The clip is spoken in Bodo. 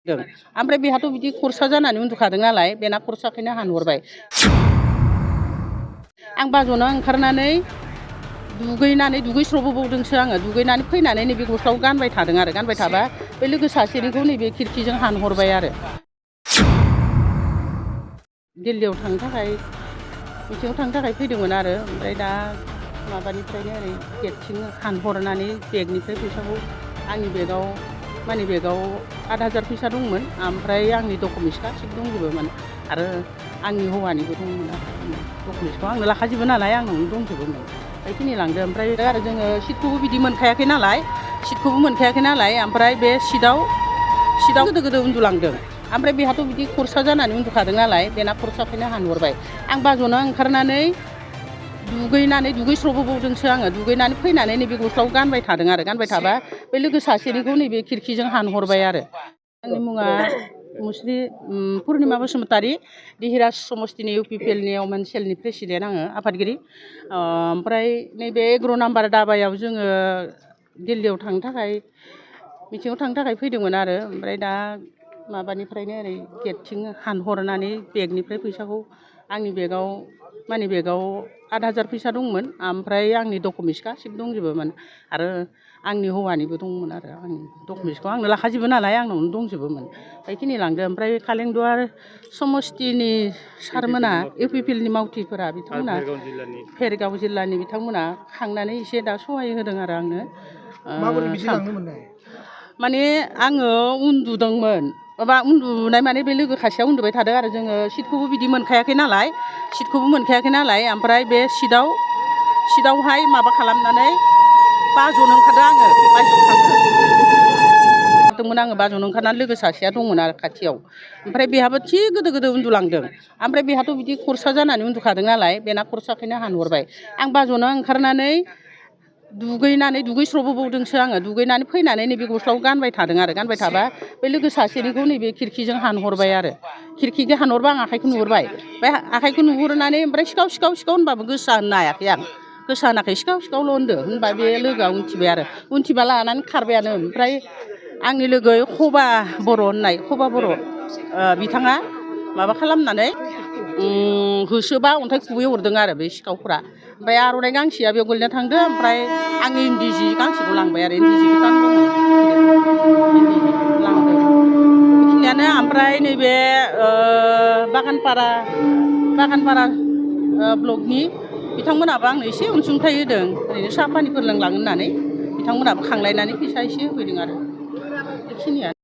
ओमफ्राय बेहाथ' बिदि खरसा जानानै उन्दुखादों नालाय बेना खरसाखौनो हानहरबाय। आं बाज'ना ओंखारनानै दुगैस्र'बोबावदोंसो आङो। दुगैनानै फैनानै नैबे गस्लाखौ गानबाय थादों आरो। गानबाय थाबा बे लोगो सासेनिखौ नैबे खिरखिजों हानहरबाय आरो। दिल्लीयाव थांनो थाखाय मिटिङाव थांनो थाखाय फैदोंमोन आरो। ओमफ्राय दा माबानिफ्रायनो ओरै गेटथिं हानहरनानै बेगनिफ्राय फैसाखौ आंनि बेगाव मानि बेगाव 8,000 फैसा दंमोन। ओमफ्राय आंनि डकुमेन्टस गासिबो दंजोबोमोन आरो आंनि हौवानिबो दंमोन आरो। डकुमेन्टसखौ आंनो लाखाजोबो नालाय आंनावनो दंजोबोमोन। बेखिनि लांदो। ओमफ्राय आरो जोङो सिटखौबो बिदि मोनखायाखै नालाय ओमफ्राय बे सिटआव गोदो उन्दुलांदों। ओमफ्राय बेहाथ' बिदि खरसा जानानै उन्दुखादों नालाय बेना खरसाखौनो हानहरबाय। आं बाज'ना ओंखारनानै दुगैस्र'बोबावदोंसो आङो। दुगैनानै फैनानै नैबे गस्लाखौ गानबाय थादों आरो। गानबाय थाबा बे लोगो सासेनिखौ नैबे खिरखिजों हानहरबाय आरो। आंनि मुङा मुस्रि पुर्निमा बसुमतारी, दिहिराज समस्तिनि UPPLनि एवमेन सेलनि प्रेसिडेन्ट आङो, आफादगिरि। ओमफ्राय नैबे 11 नाम्बार दाबायाव जोङो दिल्लीयाव थांनो थाखाय मिटिङाव थांनो थाखाय फैदोंमोन आरो। ओमफ्राय दा माबानिफ्रायनो ओरै गेटथिं हानहरनानै बेगनिफ्राय फैसाखौ आंनि बेगाव मानि बेगाव 8,000 फैसा दंमोन। ओमफ्राय आंनि डकुमेन्टस गासिबो दंजोबोमोन आरो आंनि हौवानिबो दंमोन आरो। आंनि डकुमेन्टसखौ आंनो लाखाजोबो नालाय आंनावनो दंजोबोमोन। बेखिनि लांदो। ओमफ्राय कालेंदुवार समस्तिनि सारमोना UPPLनि मावथिफोरा बिथांमोना भेरगाव जिल्लानि बिथांमोना खांनानै एसे दा सहाय होदों आरो आंनो। माबोरै बिदि लांनो मोननाय? माने आङो उन्दुदोंमोन। माबा उन्दुनाय माने बे लोगो खासेया उन्दुबाय थादों आरो। जोङो सिटखौबो बिदि मोनखायाखै नालाय ओमफ्राय बे सिटआवहाय माबा खालामनानै बाज'नो ओंखारदों आङो। बाज'नो ओंखारनानै लोगो सासेया दंमोन आरो खाथियाव। ओमफ्राय बेहाबो थिग गोदो उन्दुलांदों। ओमफ्राय बेहाथ' बिदि खरसा जानानै उन्दुखादों नालाय बेना खरसाखौनो हानहरबाय। आं बाज'ना ओंखारनानै दुगैस्र'बोबावदोंसो आङो। दुगैनानै फैनानै नैबे गस्लाखौ गानबाय थादों आरो। गानबाय थाबा बे लोगो सासेनिखौ नैबे खिरखिजों हानहरबाय आरो। खिरखिजों हानहरबा आं आखाइखौ नुहुरबाय। बे आखाइखौ नुहुरनानै ओमफ्राय सिखाव होनबाबो गोसा होननो हायाखै आं। गोसा होनाखै, सिखावल' होनबा बे लोगोआ उनथिबाय आरो। उनथिबा लानानै खारबायानो। ओमफ्राय आंनि लोगो खबा बर' बिथाङा माबा खालामनानै होसोबा अन्थाइ खुबै हरदों आरो बे सिखावफ्रा। ओमफ्राय आर'नाइ गांसेया बेयाव गोलैना थांदो। ओमफ्राय आंनि इन्दि जि गांसेखौ लांबाय आरो। इन्दि जिखौ गानदोंमोन, इन्दि जिखौ लांदों। बेखिनियानो। ओमफ्राय नैबे बागानपारा ब्लकनि बिथांमोनाबो आंनो एसे अनसुंथाइ होदों। ओरैनो साहा पानिफोर लोंलांनो होननानै बिथांमोनाबो खांलायनानै फैसा एसे होफैदों आरो। बेखिनियानो।